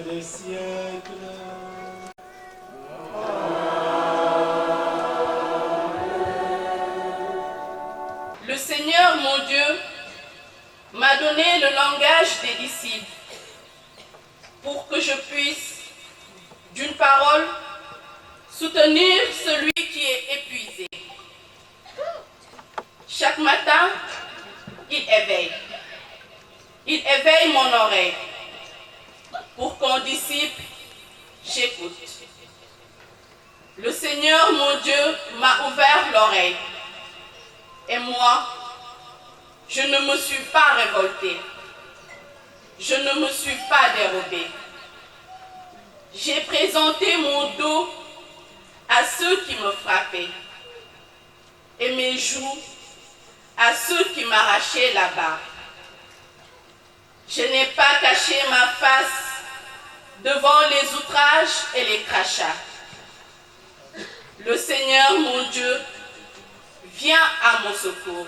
des siècles. Le Seigneur, mon Dieu, m'a donné le langage des disciples pour que je puisse, d'une parole, soutenir celui qui est épuisé. Chaque matin, il éveille. Il éveille mon oreille pour qu'en disciple, j'écoute. Le Seigneur, mon Dieu, m'a ouvert l'oreille. Et moi, je ne me suis pas révoltée. Je ne me suis pas dérobée. J'ai présenté mon dos à ceux qui me frappaient et mes joues à ceux qui m'arrachaient la barbe. Je n'ai pas caché ma face devant les outrages et les crachats. Le Seigneur, mon Dieu, vient à mon secours.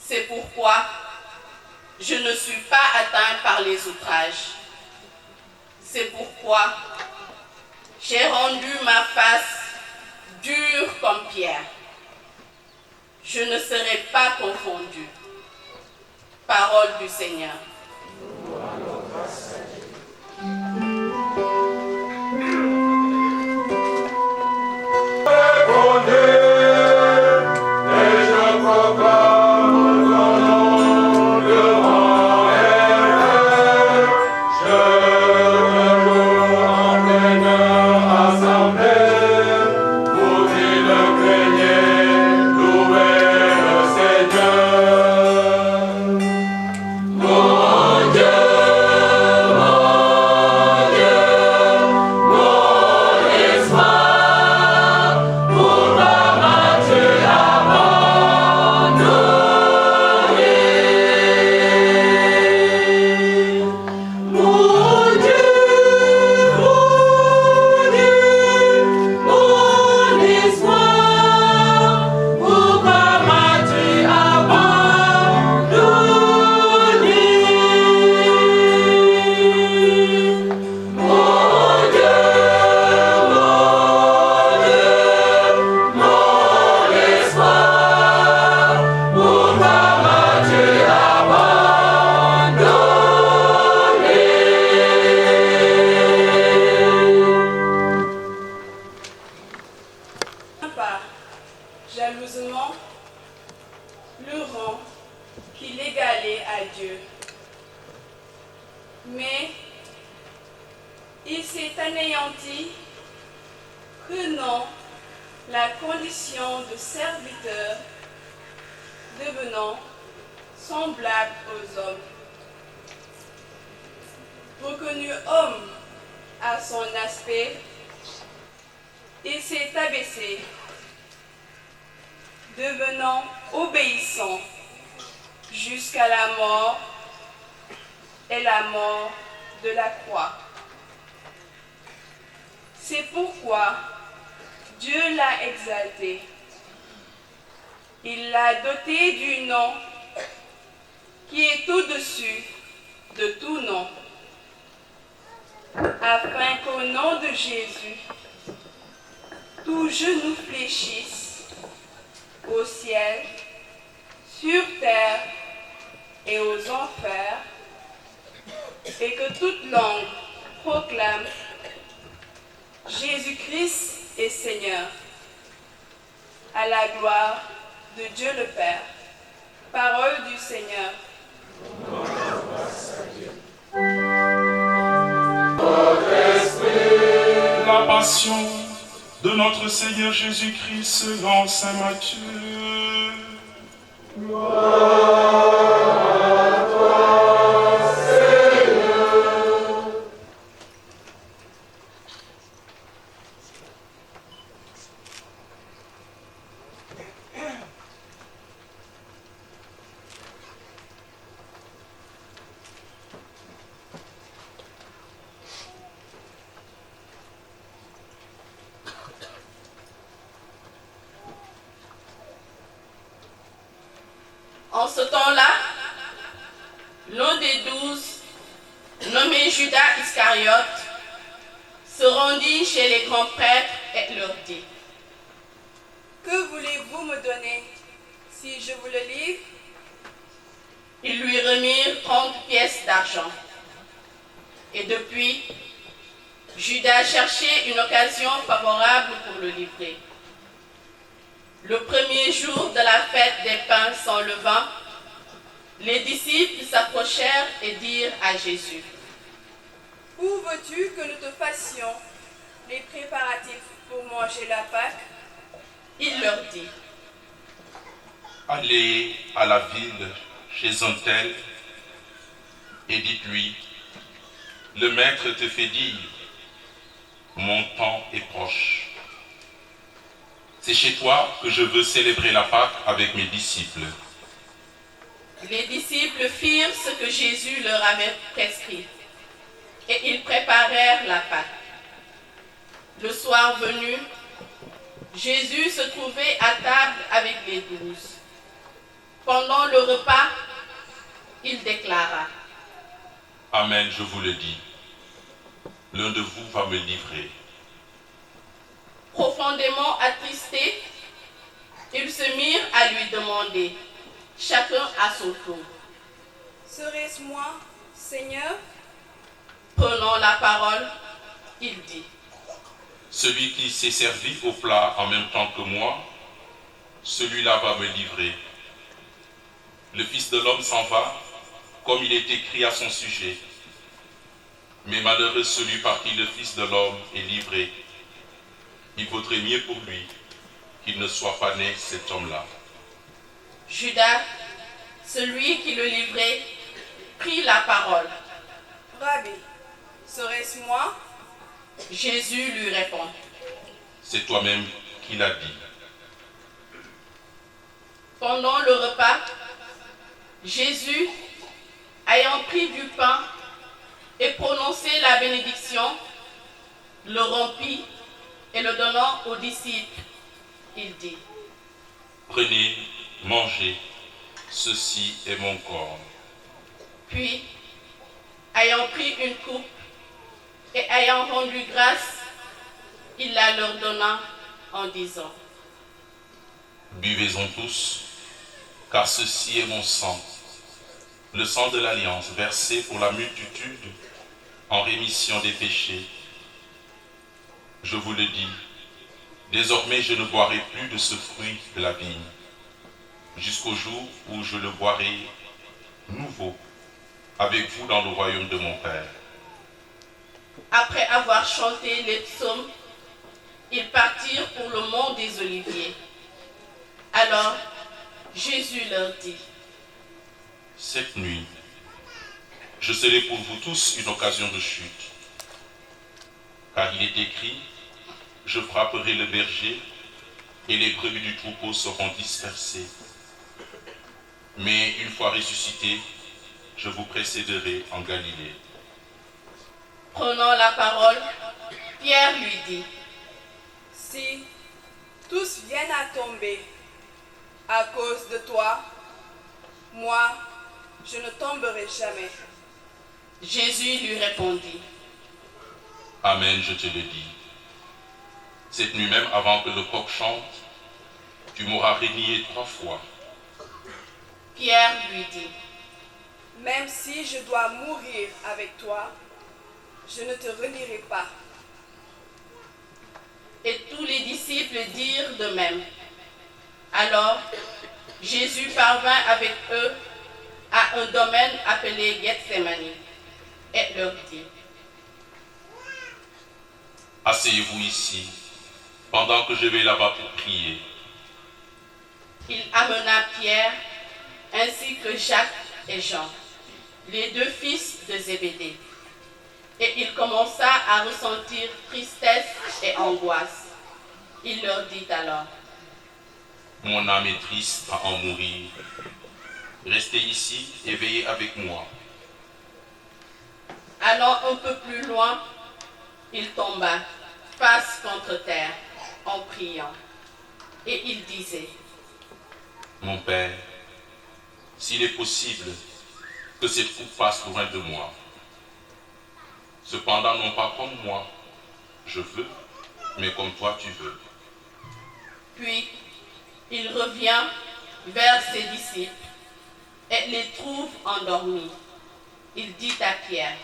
C'est pourquoi je ne suis pas atteint par les outrages. C'est pourquoi j'ai rendu ma face dure comme pierre. Je ne serai pas confondu. Parole du Seigneur. Jalousement le rang qu'il égalait à Dieu. Mais il s'est anéanti, prenant la condition de serviteur, devenant semblable aux hommes. Reconnu homme à son aspect, il s'est abaissé, devenant obéissant jusqu'à la mort et la mort de la croix. C'est pourquoi Dieu l'a exalté. Il l'a doté du nom qui est au-dessus de tout nom, afin qu'au nom de Jésus, tout genou fléchisse au ciel, sur terre et aux enfers, et que toute langue proclame Jésus-Christ est Seigneur, à la gloire de Dieu le Père. Parole du Seigneur. La passion de notre Seigneur Jésus-Christ selon saint Matthieu. En ce temps-là, l'un des 12, nommé Judas Iscariote, se rendit chez les grands prêtres et leur dit: Que voulez-vous me donner si je vous le livre? Ils lui remirent 30 pièces d'argent. Et depuis, Judas cherchait une occasion favorable pour le livrer. Le premier jour de la fête des pains sans levain, les disciples s'approchèrent et dirent à Jésus: Où veux-tu que nous te fassions les préparatifs pour manger la Pâque? Il leur dit: Allez à la ville chez un tel et dites-lui: le maître te fait dire, mon temps est proche. C'est chez toi que je veux célébrer la Pâque avec mes disciples. Les disciples firent ce que Jésus leur avait prescrit, et ils préparèrent la Pâque. Le soir venu, Jésus se trouvait à table avec les 12. Pendant le repas, il déclara: Amen, je vous le dis, l'un de vous va me livrer. Profondément attristés, ils se mirent à lui demander, chacun à son tour. Serait-ce moi, Seigneur? Prenant la parole, il dit: Celui qui s'est servi au plat en même temps que moi, celui-là va me livrer. Le Fils de l'homme s'en va, comme il est écrit à son sujet. Mais malheureux celui par qui le Fils de l'homme est livré. Il vaudrait mieux pour lui qu'il ne soit pas né cet homme-là. Judas, celui qui le livrait, prit la parole. Rabbi, serait-ce moi? Jésus lui répond: C'est toi-même qui l'as dit. Pendant le repas, Jésus, ayant pris du pain et prononcé la bénédiction, le rompit et le donnant aux disciples, il dit: Prenez, mangez, ceci est mon corps. Puis, ayant pris une coupe et ayant rendu grâce, il la leur donna en disant: Buvez-en tous, car ceci est mon sang, le sang de l'alliance versé pour la multitude en rémission des péchés. Je vous le dis, désormais je ne boirai plus de ce fruit de la vigne, jusqu'au jour où je le boirai nouveau avec vous dans le royaume de mon Père. Après avoir chanté les psaumes, ils partirent pour le mont des Oliviers. Alors, Jésus leur dit: Cette nuit, je serai pour vous tous une occasion de chute. Car il est écrit, je frapperai le berger et les brebis du troupeau seront dispersées. Mais une fois ressuscité, je vous précéderai en Galilée. Prenant la parole, Pierre lui dit: Si tous viennent à tomber à cause de toi, moi, je ne tomberai jamais. Jésus lui répondit: Amen, je te le dis. Cette nuit même, avant que le coq chante, tu m'auras renié 3 fois. Pierre lui dit: Même si je dois mourir avec toi, je ne te renierai pas. Et tous les disciples dirent de même. Alors, Jésus parvint avec eux à un domaine appelé Gethsémani et leur dit: Asseyez-vous ici, pendant que je vais là-bas pour prier. Il amena Pierre, ainsi que Jacques et Jean, les 2 fils de Zébédée. Et il commença à ressentir tristesse et angoisse. Il leur dit alors: Mon âme est triste à en mourir. Restez ici et veillez avec moi. Allant un peu plus loin, il tomba face contre terre en priant. Et il disait: Mon Père, s'il est possible que cette coupe passe loin de moi, Cependant, non pas comme moi, je veux, mais comme toi tu veux. Puis, il revient vers ses disciples et les trouve endormis. Il dit à Pierre,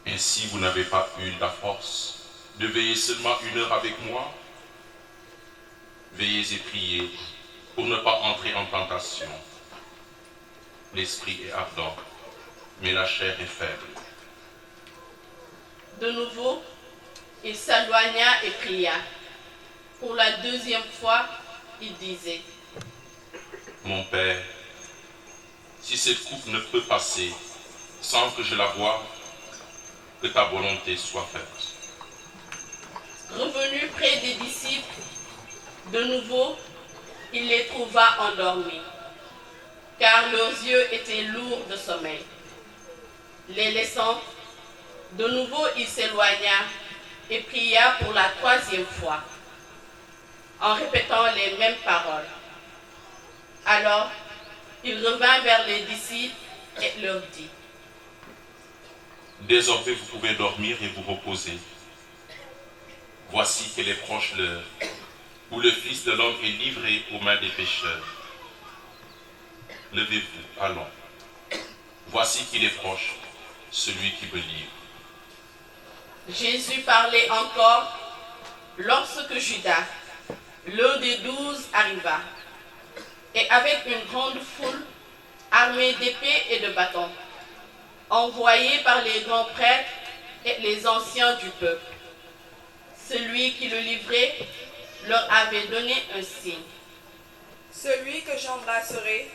Ainsi vous n'avez pas eu la force de veiller seulement 1 heure avec moi. Veillez et priez pour ne pas entrer en tentation. L'esprit est ardent, mais la chair est faible. de nouveau, il s'éloigna et pria. Pour la 2e fois, il disait, Mon Père, si cette coupe ne peut passer sans que je la voie, que ta volonté soit faite. Revenu près des disciples, de nouveau, il les trouva endormis, car leurs yeux étaient lourds de sommeil. Les laissant, de nouveau il s'éloigna et pria pour la 3e fois, en répétant les mêmes paroles. Alors, il revint vers les disciples et leur dit, Désormais vous pouvez dormir et vous reposer. Voici qu'elle est proche l'heure où le Fils de l'homme est livré aux mains des pécheurs. Levez-vous, allons. Voici qu'il est proche, celui qui me livre. Jésus parlait encore lorsque Judas, l'un des 12, arriva, et avec une grande foule armée d'épées et de bâtons, envoyée par les grands prêtres et les anciens du peuple. Celui qui le livrait leur avait donné un signe. Celui que j'embrasserai,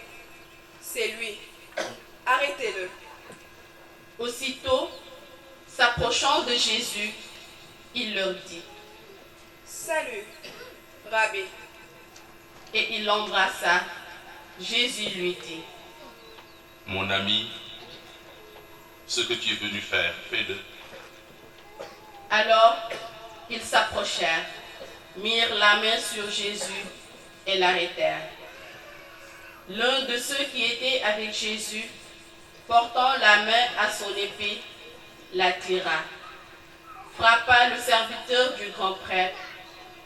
c'est lui. Arrêtez-le. Aussitôt, s'approchant de Jésus, il leur dit, Salut, Rabbi. et il l'embrassa. Jésus lui dit, Mon ami, ce que tu es venu faire, fais-le. Alors, ils s'approchèrent, mirent la main sur Jésus et l'arrêtèrent. L'un de ceux qui étaient avec Jésus, portant la main à son épée, la tira, frappa le serviteur du grand prêtre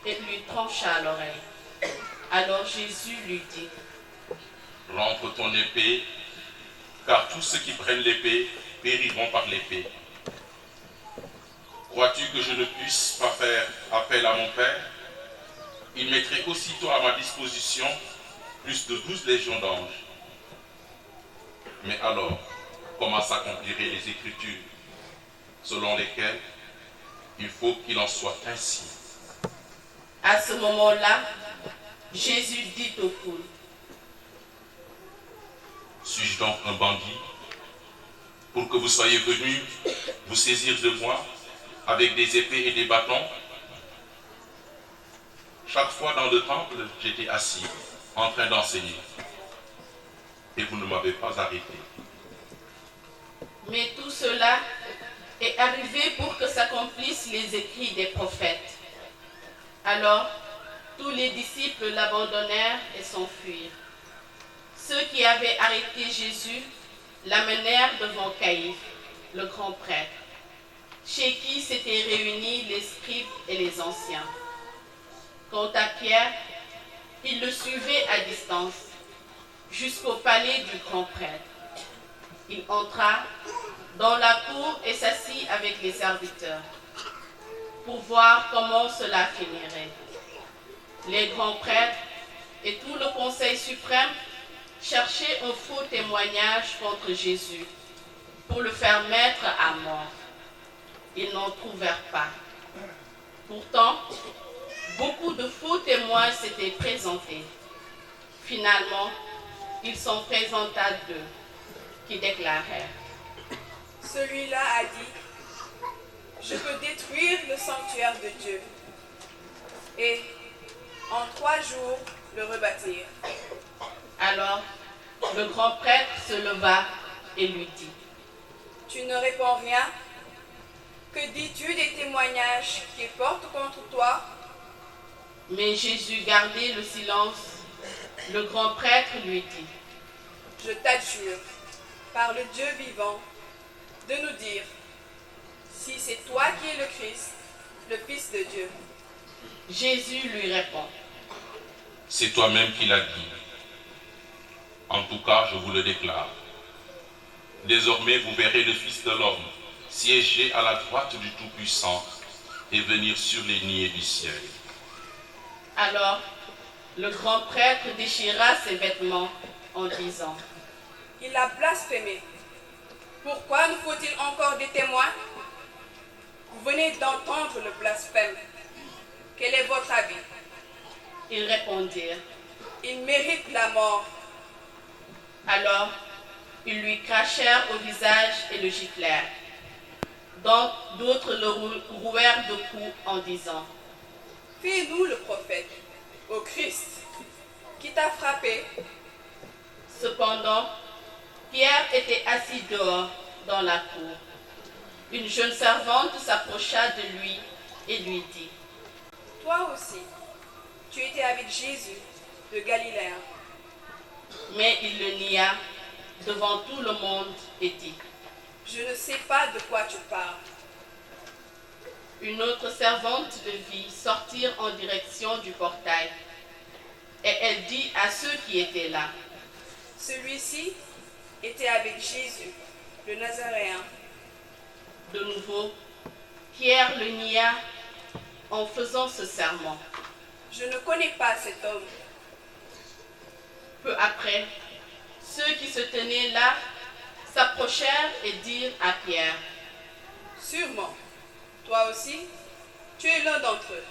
et lui trancha l'oreille. Alors Jésus lui dit, Rentre ton épée, car tous ceux qui prennent l'épée périront par l'épée. Crois-tu que je ne puisse pas faire appel à mon Père? Il mettrait aussitôt à ma disposition plus de 12 légions d'anges. Mais alors, comment s'accompliraient les Écritures, selon lesquelles il faut qu'il en soit ainsi? À ce moment-là, Jésus dit aux foules, Suis-je donc un bandit pour que vous soyez venus vous saisir de moi avec des épées et des bâtons? Chaque fois dans le temple, j'étais assis, en train d'enseigner. Et vous ne m'avez pas arrêté. mais tout cela est arrivé pour que s'accomplissent les écrits des prophètes. Alors, tous les disciples l'abandonnèrent et s'enfuirent. Ceux qui avaient arrêté Jésus l'amenèrent devant Caïphe, le grand prêtre, chez qui s'étaient réunis les scribes et les anciens. Quant à Pierre, il le suivait à distance, jusqu'au palais du grand prêtre. Il entra dans la cour et s'assit avec les serviteurs, pour voir comment cela finirait. Les grands prêtres et tout le conseil suprême cherchaient un faux témoignage contre Jésus, pour le faire mettre à mort. Ils n'en trouvèrent pas. Pourtant, beaucoup de faux témoins s'étaient présentés. Finalement, il s'en présenta 2 qui déclarèrent, Celui-là a dit, je peux détruire le sanctuaire de Dieu et en 3 jours le rebâtir. alors le grand prêtre se leva et lui dit, Tu ne réponds rien? Que dis-tu des témoignages qui portent contre toi? mais Jésus gardait le silence. Le grand prêtre lui dit, Je t'adjure, par le Dieu vivant, de nous dire c'est toi qui es le Christ, le Fils de Dieu. Jésus lui répond, c'est toi-même qui l'as dit. En tout cas, je vous le déclare. Désormais, vous verrez le Fils de l'homme siéger à la droite du Tout-Puissant et venir sur les niais du ciel. Alors, le grand prêtre déchira ses vêtements en disant, Il a blasphémé. Pourquoi nous faut-il encore des témoins? Vous venez d'entendre le blasphème. Quel est votre avis? Ils répondirent. Il mérite la mort. Alors, ils lui crachèrent au visage et le giflèrent. Donc, d'autres le rouèrent de coups en disant, Fais-nous le prophète, ô Christ, qui t'a frappé. Cependant, Pierre était assis dehors dans la cour. Une jeune servante s'approcha de lui et lui dit, Toi aussi, tu étais avec Jésus de Galilée. mais il le nia devant tout le monde et dit, Je ne sais pas de quoi tu parles. Une autre servante le vit sortir en direction du portail, et elle dit à ceux qui étaient là, Celui-ci était avec Jésus, le Nazaréen. de nouveau, Pierre le nia en faisant ce serment. Je ne connais pas cet homme. Peu après, ceux qui se tenaient là s'approchèrent et dirent à Pierre, Sûrement, toi aussi, tu es l'un d'entre eux.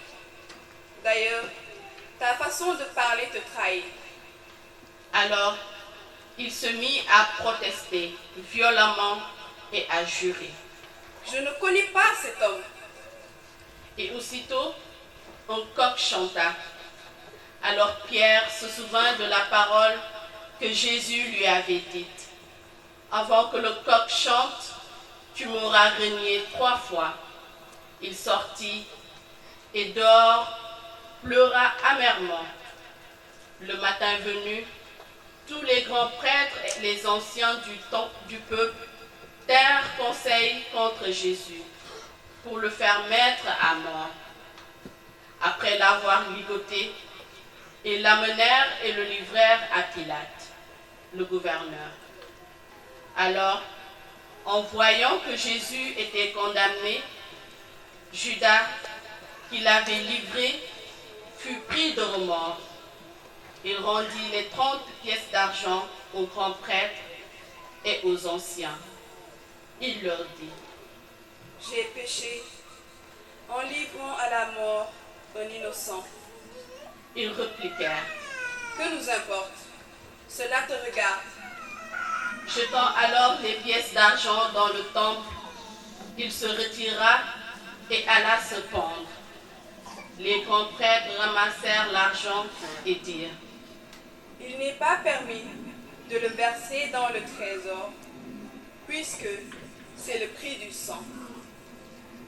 D'ailleurs, ta façon de parler te trahit. alors il se mit à protester violemment et à jurer. Je ne connais pas cet homme. Et aussitôt, un coq chanta. Alors Pierre se souvint de la parole que Jésus lui avait dite. Avant que le coq chante, tu m'auras renié 3 fois. Il sortit et dehors pleura amèrement. Le matin venu, tous les grands prêtres et les anciens du peuple tinrent conseil contre Jésus pour le faire mettre à mort. Après l'avoir ligoté, ils l'amenèrent et le livrèrent à Pilate, le gouverneur. Alors, en voyant que Jésus était condamné, Judas, qui l'avait livré, fut pris de remords. Il rendit les 30 pièces d'argent aux grands prêtres et aux anciens. Il leur dit, J'ai péché en livrant à la mort un innocent. ils répliquèrent, Que nous importe? Cela te regarde. jetant alors les pièces d'argent dans le temple, il se retira et alla se pendre. Les grands prêtres ramassèrent l'argent et dirent, Il n'est pas permis de le verser dans le trésor, puisque c'est le prix du sang.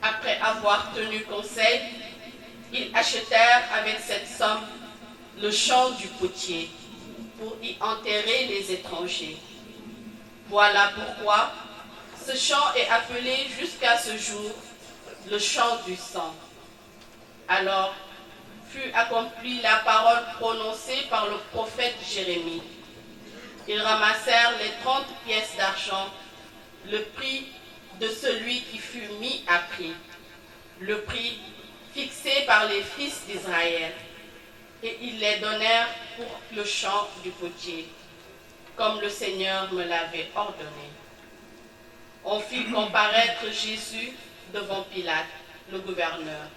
après avoir tenu conseil, ils achetèrent avec cette somme le champ du potier pour y enterrer les étrangers. Voilà pourquoi ce champ est appelé jusqu'à ce jour le champ du sang. Alors fut accomplie la parole prononcée par le prophète Jérémie. Ils ramassèrent les 30 pièces d'argent, le prix de celui qui fut mis à prix, le prix fixé par les fils d'Israël, et ils les donnèrent pour le champ du potier, comme le Seigneur me l'avait ordonné. On fit comparaître Jésus devant Pilate, le gouverneur,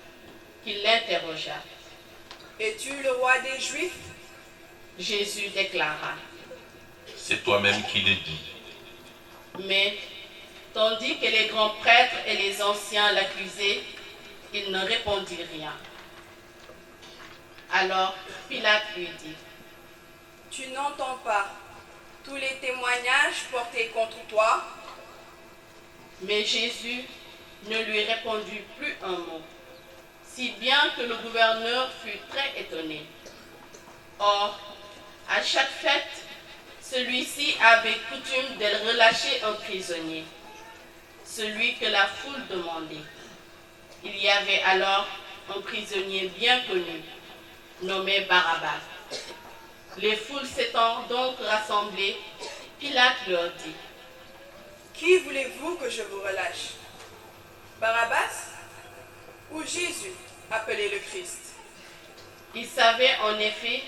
qui l'interrogea. Es-tu le roi des Juifs? Jésus déclara, C'est toi-même qui le dis. mais tandis que les grands prêtres et les anciens l'accusaient, il ne répondit rien. Alors Pilate lui dit, Tu n'entends pas tous les témoignages portés contre toi? mais Jésus ne lui répondit plus un mot, si bien que le gouverneur fut très étonné. Or, à chaque fête, celui-ci avait coutume de relâcher un prisonnier, celui que la foule demandait. Il y avait alors un prisonnier bien connu, nommé Barabbas. Les foules s'étant donc rassemblées, Pilate leur dit: Qui voulez-vous que je vous relâche? Barabbas ou Jésus, appelé le Christ? Il savait en effet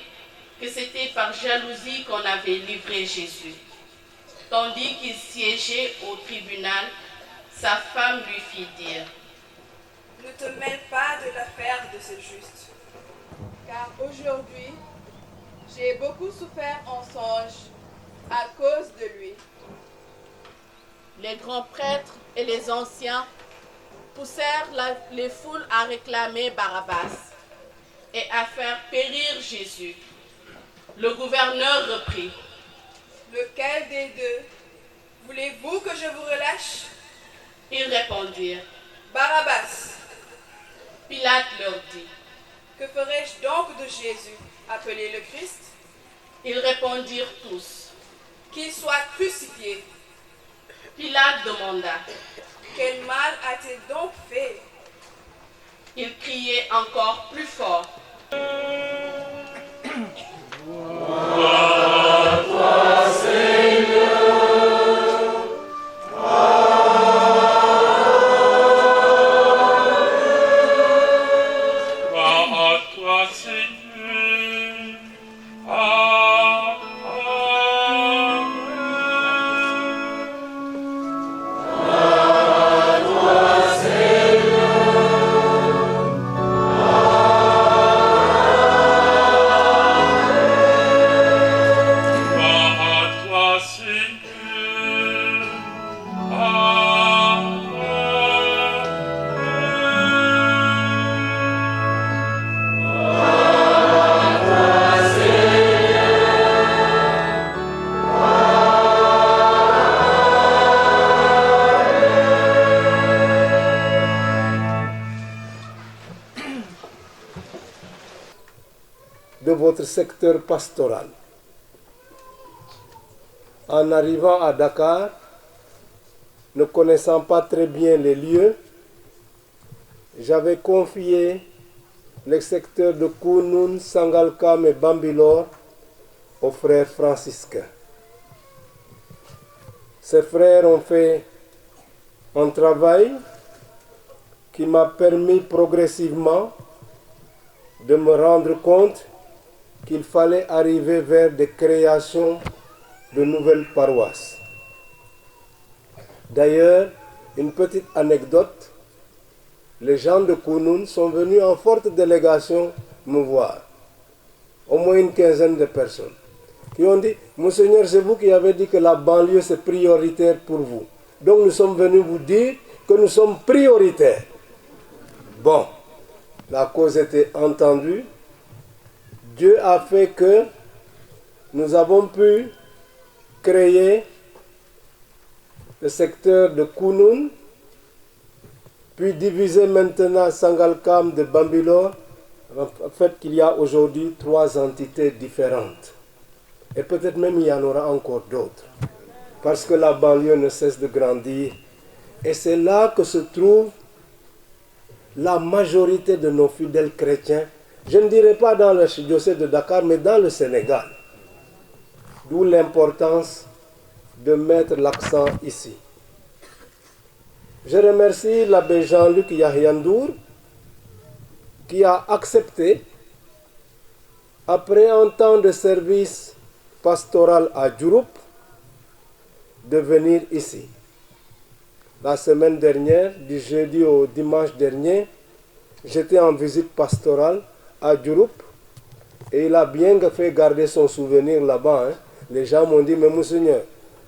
que c'était par jalousie qu'on avait livré Jésus. Tandis qu'il siégeait au tribunal, sa femme lui fit dire: Ne te mêle pas de l'affaire de ce juste, car aujourd'hui, j'ai beaucoup souffert en songe à cause de lui. Les grands prêtres et les anciens poussèrent les foules à réclamer Barabbas et à faire périr Jésus. Le gouverneur reprit: Lequel des deux voulez-vous que je vous relâche? Ils répondirent: Barabbas. Pilate leur dit: Que ferai-je donc de Jésus, appelé le Christ? Ils répondirent tous: Qu'il soit crucifié. Pilate demanda: Quel mal a-t-il donc fait? Il criait encore plus fort: de votre secteur pastoral. En arrivant à Dakar, ne connaissant pas très bien les lieux, j'avais confié les secteurs de Kounoun, Sangalkam et Bambilor aux frères franciscains. Ces frères ont fait un travail qui m'a permis progressivement de me rendre compte qu'il fallait arriver vers des créations de nouvelles paroisses. D'ailleurs, une petite anecdote, les gens de Kounoun sont venus en forte délégation me voir, au moins une quinzaine de personnes, qui ont dit: Monseigneur, c'est vous qui avez dit que la banlieue c'est prioritaire pour vous. Donc nous sommes venus vous dire que nous sommes prioritaires. Bon, la cause était entendue. Dieu a fait que nous avons pu créer le secteur de Kounoun, puis diviser maintenant Sangalkam de Bambilor, en fait qu'il y a aujourd'hui 3 entités différentes. Et peut-être même il y en aura encore d'autres. Parce que la banlieue ne cesse de grandir. Et c'est là que se trouve la majorité de nos fidèles chrétiens. Je ne dirais pas dans le diocèse de Dakar, mais dans le Sénégal. D'où l'importance de mettre l'accent ici. Je remercie l'abbé Jean-Luc Yahiandour qui a accepté, après un temps de service pastoral à Diouroup, de venir ici. La semaine dernière, du jeudi au dimanche dernier, j'étais en visite pastorale à Diouroup et il a bien fait garder son souvenir là-bas. Les gens m'ont dit: mais Monseigneur,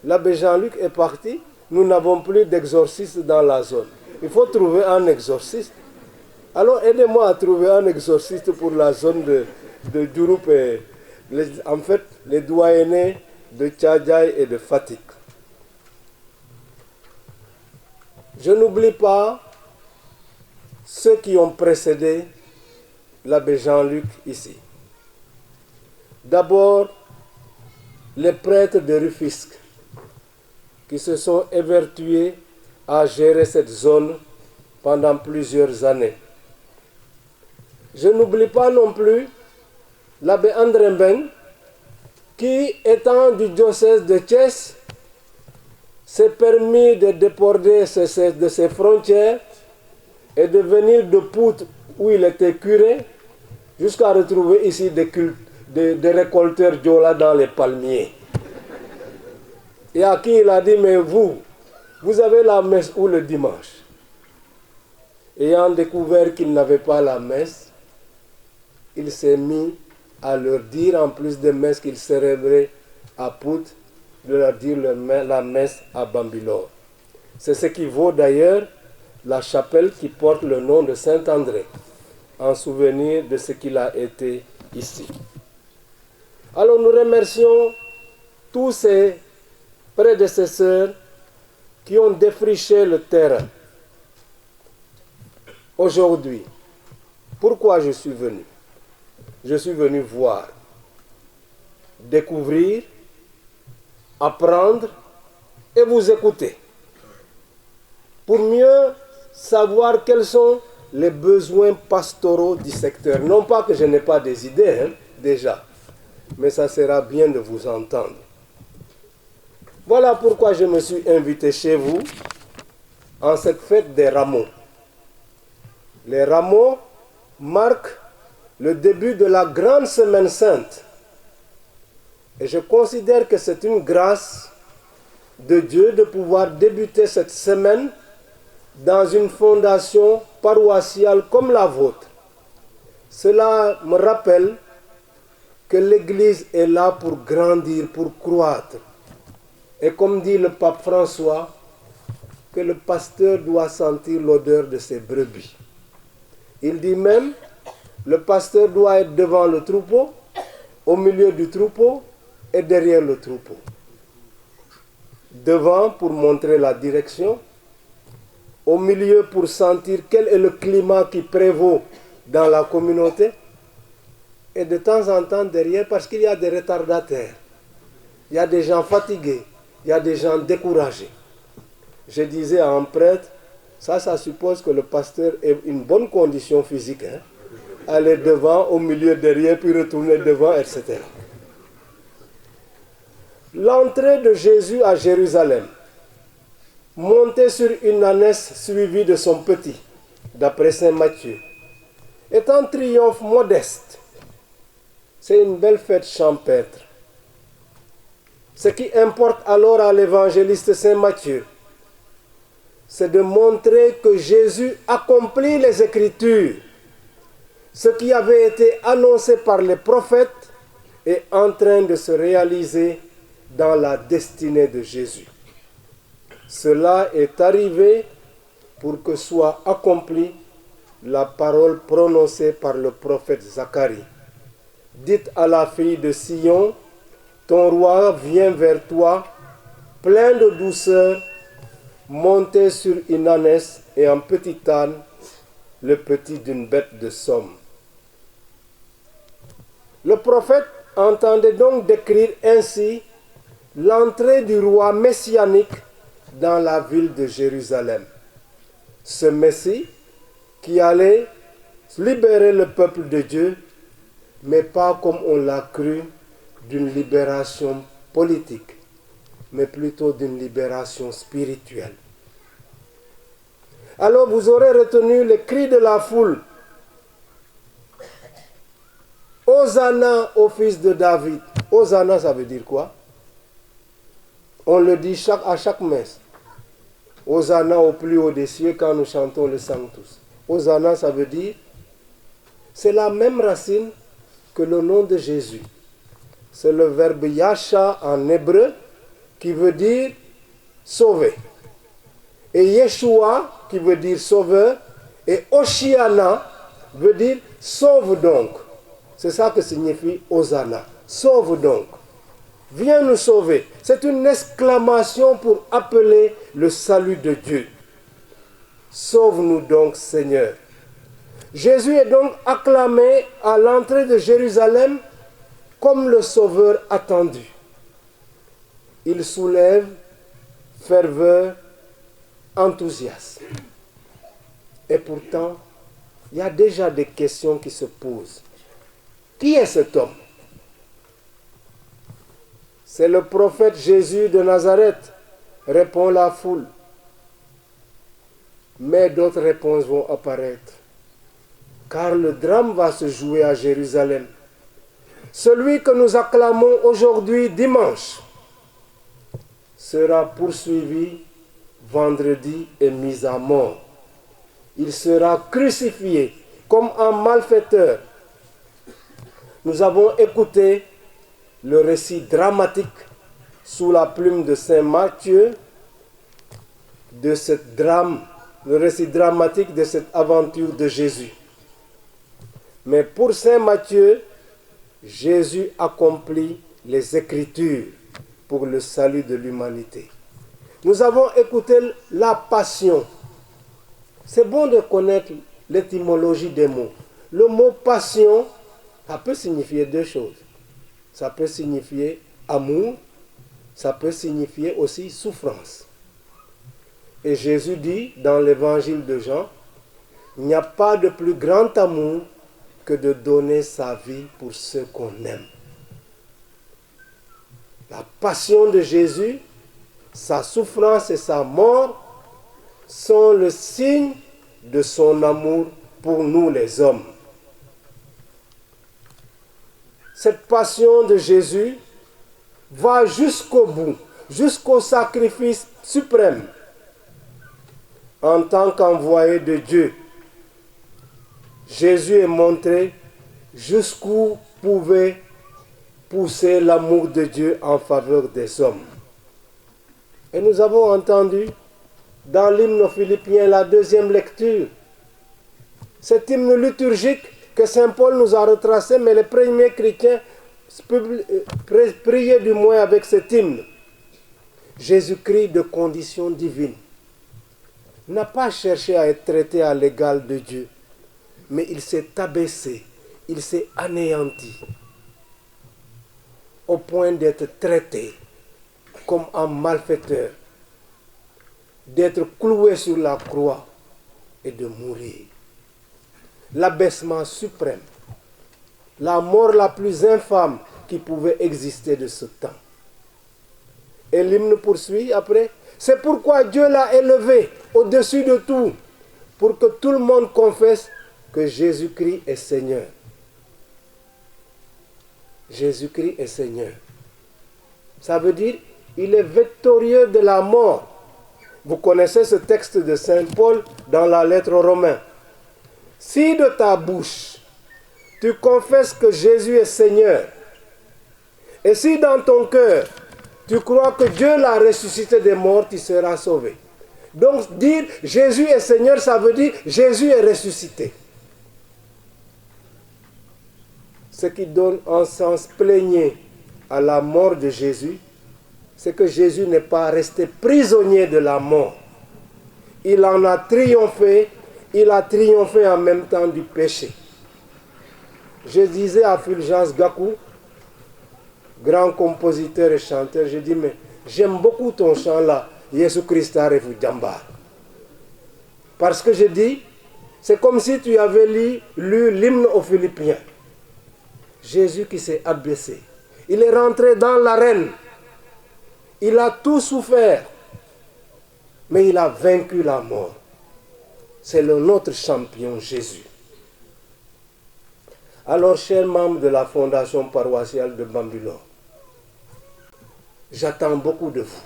l'abbé Jean-Luc est parti, nous n'avons plus d'exorciste dans la zone. Il faut trouver un exorciste. Alors aidez-moi à trouver un exorciste pour la zone de Diouroup et en fait les doyennés de Tchadjaï et de Fatick. Je n'oublie pas ceux qui ont précédé l'abbé Jean-Luc ici. D'abord, les prêtres de Rufisque qui se sont évertués à gérer cette zone pendant plusieurs années. Je n'oublie pas non plus l'abbé André Mbeng, qui, étant du diocèse de Thiès, s'est permis de déborder de ses frontières et de venir de Pout, où il était curé, jusqu'à retrouver ici des récolteurs Diola dans les palmiers. Et à qui il a dit, mais vous avez la messe où le dimanche? Ayant découvert qu'il n'avait pas la messe, il s'est mis à leur dire, en plus des messes qu'il célébrait à Pout, de leur dire la messe à Bambilor. C'est ce qui vaut d'ailleurs la chapelle qui porte le nom de Saint-André, en souvenir de ce qu'il a été ici. Alors nous remercions tous ces prédécesseurs qui ont défriché le terrain. Aujourd'hui, pourquoi je suis venu? Je suis venu voir, découvrir, apprendre et vous écouter, pour mieux savoir quels sont les besoins pastoraux du secteur. Non pas que je n'ai pas des idées, déjà, mais ça sera bien de vous entendre. Voilà pourquoi je me suis invité chez vous en cette fête des rameaux. Les rameaux marquent le début de la grande semaine sainte. Et je considère que c'est une grâce de Dieu de pouvoir débuter cette semaine dans une fondation paroissiale comme la vôtre. Cela me rappelle que l'Église est là pour grandir, pour croître. Et comme dit le pape François, que le pasteur doit sentir l'odeur de ses brebis. Il dit même, le pasteur doit être devant le troupeau, au milieu du troupeau et derrière le troupeau. Devant pour montrer la direction, au milieu pour sentir quel est le climat qui prévaut dans la communauté, et de temps en temps derrière parce qu'il y a des retardataires, il y a des gens fatigués, il y a des gens découragés. Je disais à un prêtre, ça suppose que le pasteur ait une bonne condition physique, aller devant, au milieu, derrière, puis retourner devant, etc. L'entrée de Jésus à Jérusalem, monté sur une ânesse suivie de son petit, d'après saint Matthieu, est un triomphe modeste. C'est une belle fête champêtre. Ce qui importe alors à l'évangéliste saint Matthieu, c'est de montrer que Jésus accomplit les Écritures. Ce qui avait été annoncé par les prophètes est en train de se réaliser dans la destinée de Jésus. Cela est arrivé pour que soit accomplie la parole prononcée par le prophète Zacharie. Dites à la fille de Sion, ton roi vient vers toi, plein de douceur, monté sur une ânesse et un petit âne, le petit d'une bête de somme. Le prophète entendait donc décrire ainsi l'entrée du roi messianique dans la ville de Jérusalem. Ce Messie qui allait libérer le peuple de Dieu, mais pas comme on l'a cru, d'une libération politique, mais plutôt d'une libération spirituelle. Alors vous aurez retenu les cris de la foule. Hosanna au fils de David. Hosanna, ça veut dire quoi? On le dit à chaque messe. Hosanna au plus haut des cieux quand nous chantons le Sanctus. Hosanna, ça veut dire, c'est la même racine que le nom de Jésus. C'est le verbe Yasha en hébreu qui veut dire sauver. Et Yeshua qui veut dire sauveur. Et Oshiana veut dire sauve donc. C'est ça que signifie Hosanna. Sauve donc. Viens nous sauver. C'est une exclamation pour appeler le salut de Dieu. Sauve-nous donc, Seigneur. Jésus est donc acclamé à l'entrée de Jérusalem comme le sauveur attendu. Il soulève ferveur, enthousiasme. Et pourtant, il y a déjà des questions qui se posent. Qui est cet homme? C'est le prophète Jésus de Nazareth, répond la foule. Mais d'autres réponses vont apparaître. Car le drame va se jouer à Jérusalem. Celui que nous acclamons aujourd'hui dimanche sera poursuivi vendredi et mis à mort. Il sera crucifié comme un malfaiteur. Nous avons écouté le récit dramatique sous la plume de Saint Matthieu de ce drame, le récit dramatique de cette aventure de Jésus. Mais pour Saint Matthieu, Jésus accomplit les Écritures pour le salut de l'humanité. Nous avons écouté la passion. C'est bon de connaître l'étymologie des mots. Le mot passion, ça peut signifier deux choses. Ça peut signifier amour, ça peut signifier aussi souffrance. Et Jésus dit dans l'évangile de Jean, il n'y a pas de plus grand amour que de donner sa vie pour ceux qu'on aime. La passion de Jésus, sa souffrance et sa mort sont le signe de son amour pour nous les hommes. Cette passion de Jésus va jusqu'au bout, jusqu'au sacrifice suprême. En tant qu'envoyé de Dieu, Jésus est montré jusqu'où pouvait pousser l'amour de Dieu en faveur des hommes. Et nous avons entendu dans l'hymne aux Philippiens, la deuxième lecture, cet hymne liturgique que Saint Paul nous a retracé, mais les premiers chrétiens priaient du moins avec cet hymne. Jésus-Christ de condition divine n'a pas cherché à être traité à l'égal de Dieu, mais il s'est abaissé, il s'est anéanti, au point d'être traité comme un malfaiteur, d'être cloué sur la croix et de mourir. L'abaissement suprême, la mort la plus infâme qui pouvait exister de ce temps. Et l'hymne poursuit après. C'est pourquoi Dieu l'a élevé au-dessus de tout, pour que tout le monde confesse que Jésus-Christ est Seigneur. Jésus-Christ est Seigneur. Ça veut dire, il est victorieux de la mort. Vous connaissez ce texte de Saint Paul dans la lettre aux Romains. Si de ta bouche, tu confesses que Jésus est Seigneur, et si dans ton cœur, tu crois que Dieu l'a ressuscité des morts, tu seras sauvé. Donc dire Jésus est Seigneur, ça veut dire Jésus est ressuscité. Ce qui donne un sens plénier à la mort de Jésus, c'est que Jésus n'est pas resté prisonnier de la mort. Il en a triomphé, il a triomphé en même temps du péché. Je disais à Fulgence Gakou, grand compositeur et chanteur, je dis, mais j'aime beaucoup ton chant là, Jésus Christ a revu Djambar. Parce que je dis, c'est comme si tu avais lu l'hymne aux Philippiens. Jésus qui s'est abaissé. Il est rentré dans l'arène. Il a tout souffert. Mais il a vaincu la mort. C'est notre champion Jésus. Alors, chers membres de la fondation paroissiale de Bambilor, j'attends beaucoup de vous.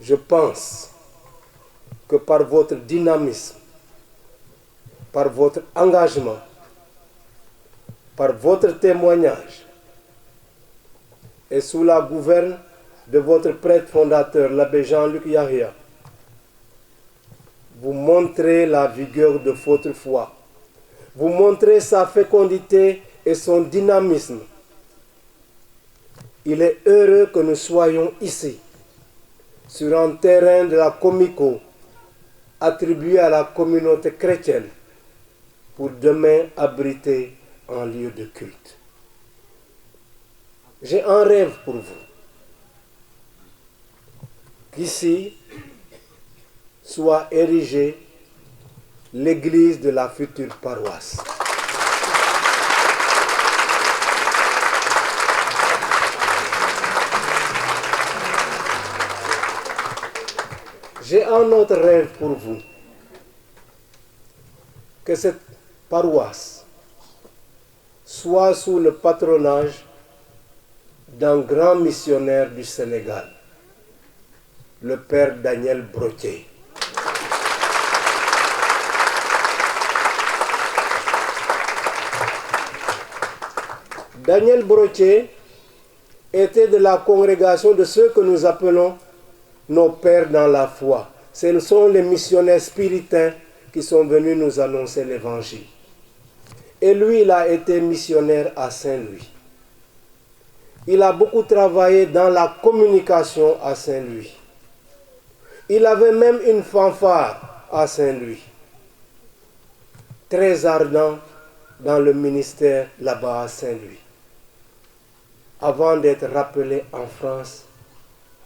Je pense que par votre dynamisme, par votre engagement, par votre témoignage, et sous la gouverne de votre prêtre fondateur, l'abbé Jean-Luc Yahya, vous montrez la vigueur de votre foi. Vous montrez sa fécondité et son dynamisme. Il est heureux que nous soyons ici, sur un terrain de la Comico, attribué à la communauté chrétienne, pour demain abriter un lieu de culte. J'ai un rêve pour vous. Qu'ici soit érigé l'église de la future paroisse. J'ai un autre rêve pour vous, que cette paroisse soit sous le patronage d'un grand missionnaire du Sénégal, le père Daniel Brottier. Daniel Brottier était de la congrégation de ceux que nous appelons nos pères dans la foi. Ce sont les missionnaires spiritains qui sont venus nous annoncer l'évangile. Et lui, il a été missionnaire à Saint-Louis. Il a beaucoup travaillé dans la communication à Saint-Louis. Il avait même une fanfare à Saint-Louis. Très ardent dans le ministère là-bas à Saint-Louis. Avant d'être rappelé en France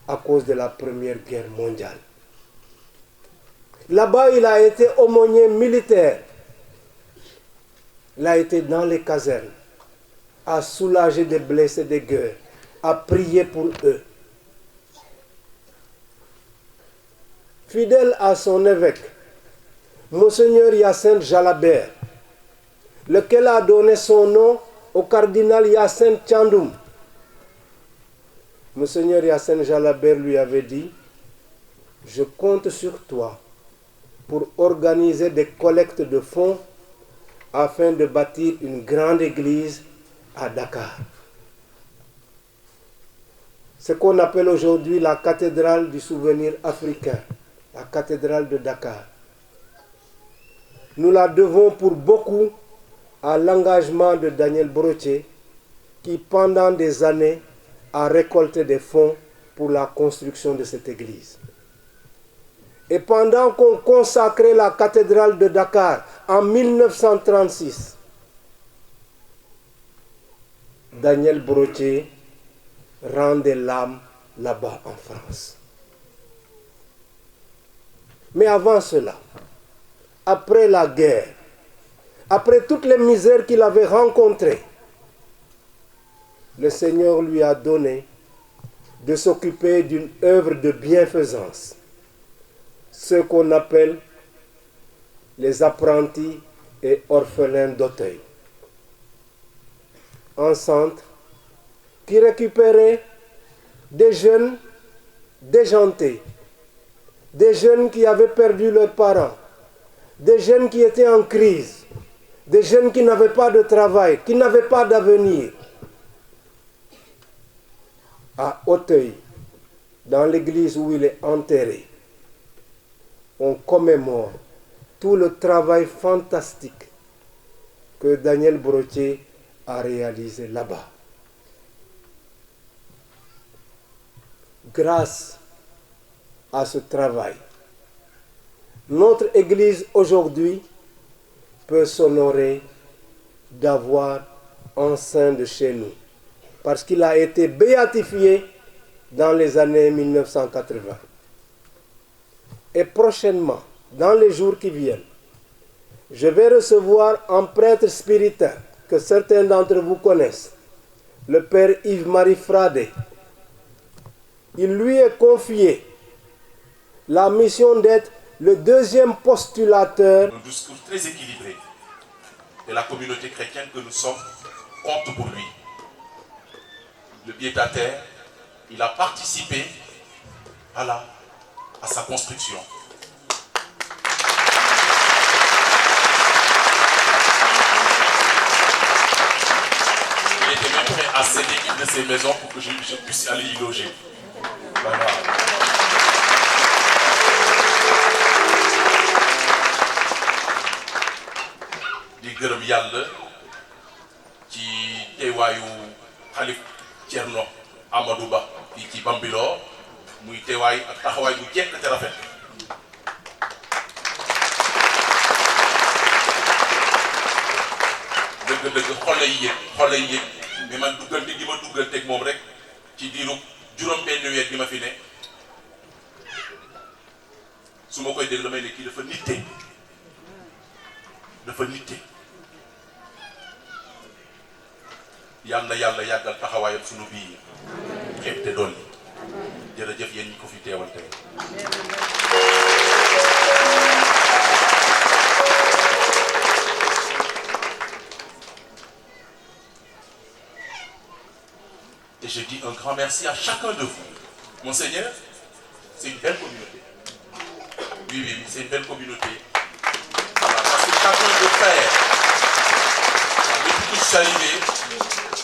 à cause de la Première Guerre mondiale. Là-bas, il a été aumônier militaire. Il a été dans les casernes, à soulager des blessés de guerre, à prier pour eux. Fidèle à son évêque, Monseigneur Hyacinthe Jalabert, lequel a donné son nom au cardinal Hyacinthe Thiandoum. Monseigneur Hyacinthe Jalabert lui avait dit: je compte sur toi pour organiser des collectes de fonds afin de bâtir une grande église à Dakar. Ce qu'on appelle aujourd'hui la cathédrale du souvenir africain, la cathédrale de Dakar. Nous la devons pour beaucoup à l'engagement de Daniel Brottier qui, pendant des années, a récolté des fonds pour la construction de cette église. Et pendant qu'on consacrait la cathédrale de Dakar en 1936, Daniel Brottier rendait l'âme là-bas en France. Mais avant cela, après la guerre, après toutes les misères qu'il avait rencontrées, le Seigneur lui a donné de s'occuper d'une œuvre de bienfaisance, ce qu'on appelle les apprentis et orphelins d'Auteuil. Un centre qui récupérait des jeunes déjantés, des jeunes qui avaient perdu leurs parents, des jeunes qui étaient en crise, des jeunes qui n'avaient pas de travail, qui n'avaient pas d'avenir. À Auteuil, dans l'église où il est enterré, on commémore tout le travail fantastique que Daniel Brottier a réalisé là-bas. Grâce à ce travail, notre église aujourd'hui peut s'honorer d'avoir un saint de chez nous, parce qu'il a été béatifié dans les années 1980. Et prochainement, dans les jours qui viennent, je vais recevoir un prêtre spiritain que certains d'entre vous connaissent, le père Yves-Marie Fradé. Il lui est confié la mission d'être le deuxième postulateur. Un discours très équilibré de la communauté chrétienne que nous sommes compte pour lui. Le pied-à-terre, il a participé à sa construction. Il était même prêt à céder une de ses maisons pour que je puisse aller y loger. Voilà. di gërëm yàlla ci teewaayu xalif Thierno Amadou Ba fii ci Bambilor muy teewaay ak taxawaay bu jekk te rafet. dëgg-dëgg xole yi yëg mais man duggante gi ma dugganteeg moom rek ci diiru juróom-benn weer gi ma fi ne su ma koy dégg damay ne kii dafa nitte dafa nitte yal na yàlla yàggal taxawaayam sunu biir xeeb te dolli jërëjëf yéen ñi ko fi teewal tey. Et je dis un grand merci à chacun de vous. Monseigneur, c'est une belle communauté. Oui, oui, c'est une belle communauté. Voilà, parce que chacun de frères, depuis que je suis arrivé,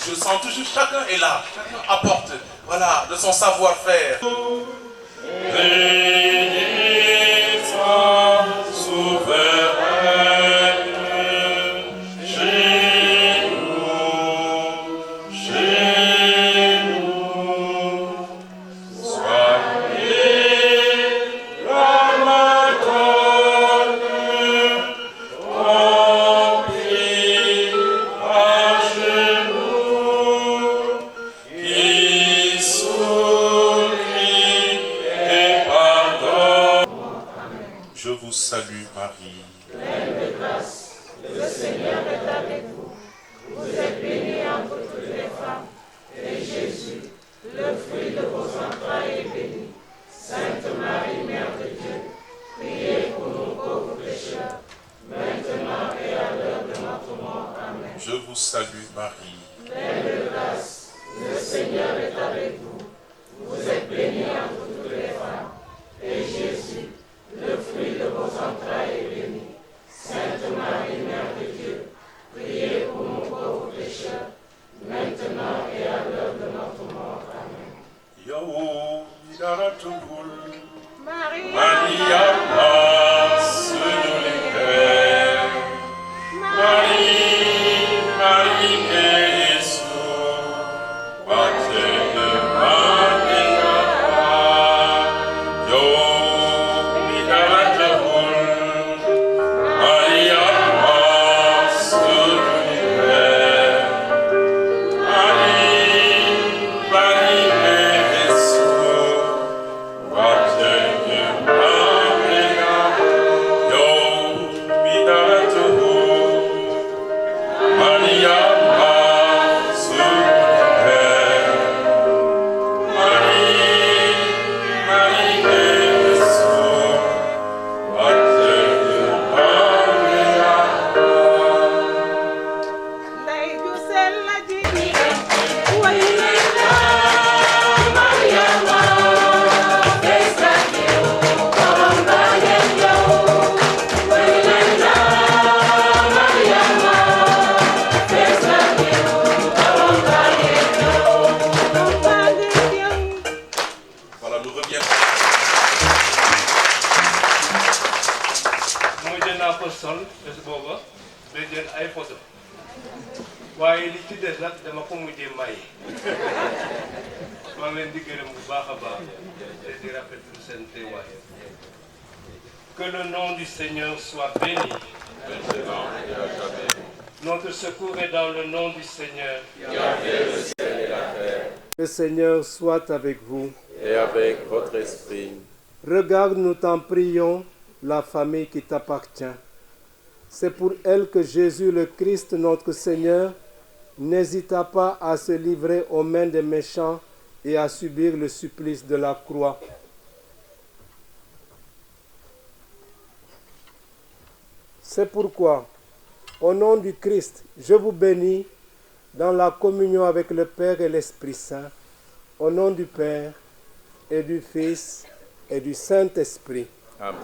je sens toujours chacun est là, chacun apporte, voilà, de son savoir-faire. Je vous salue Marie. Pleine de grâce, le Seigneur est avec vous. Vous êtes bénie entre toutes les femmes, et Jésus, le fruit de vos entrailles, est béni. Sainte Marie, Mère de Dieu, priez pour nous pauvres pécheurs, maintenant et à l'heure de notre mort. Amen. Je vous salue Marie. Pleine de grâce, le Seigneur est avec vous. Vous êtes bénie entre toutes les femmes, et Jésus, le fruit de vos entrailles, est béni. Sainte Marie, Mère de Dieu, priez pour nous pauvres pécheurs, maintenant et à l'heure de notre mort. Amen. Yo, Midaratul, Maria, sol bés booba day jël ay photo waaye li ci des nag dama ko mujjee may maa ngi leen di gërëm bu baax a baax te di rafetlu seen teewaay. Que le nom du Seigneur soit béni. Notre secours est dans le nom du Seigneur. Le Seigneur soit avec vous. Et avec votre esprit. Regarde, nous t'en prions, la famille qui t'appartient. C'est pour elle que Jésus le Christ, notre Seigneur, n'hésita pas à se livrer aux mains des méchants et à subir le supplice de la croix. C'est pourquoi, au nom du Christ, je vous bénis dans la communion avec le Père et l'Esprit Saint, au nom du Père et du Fils et du Saint-Esprit. Amen.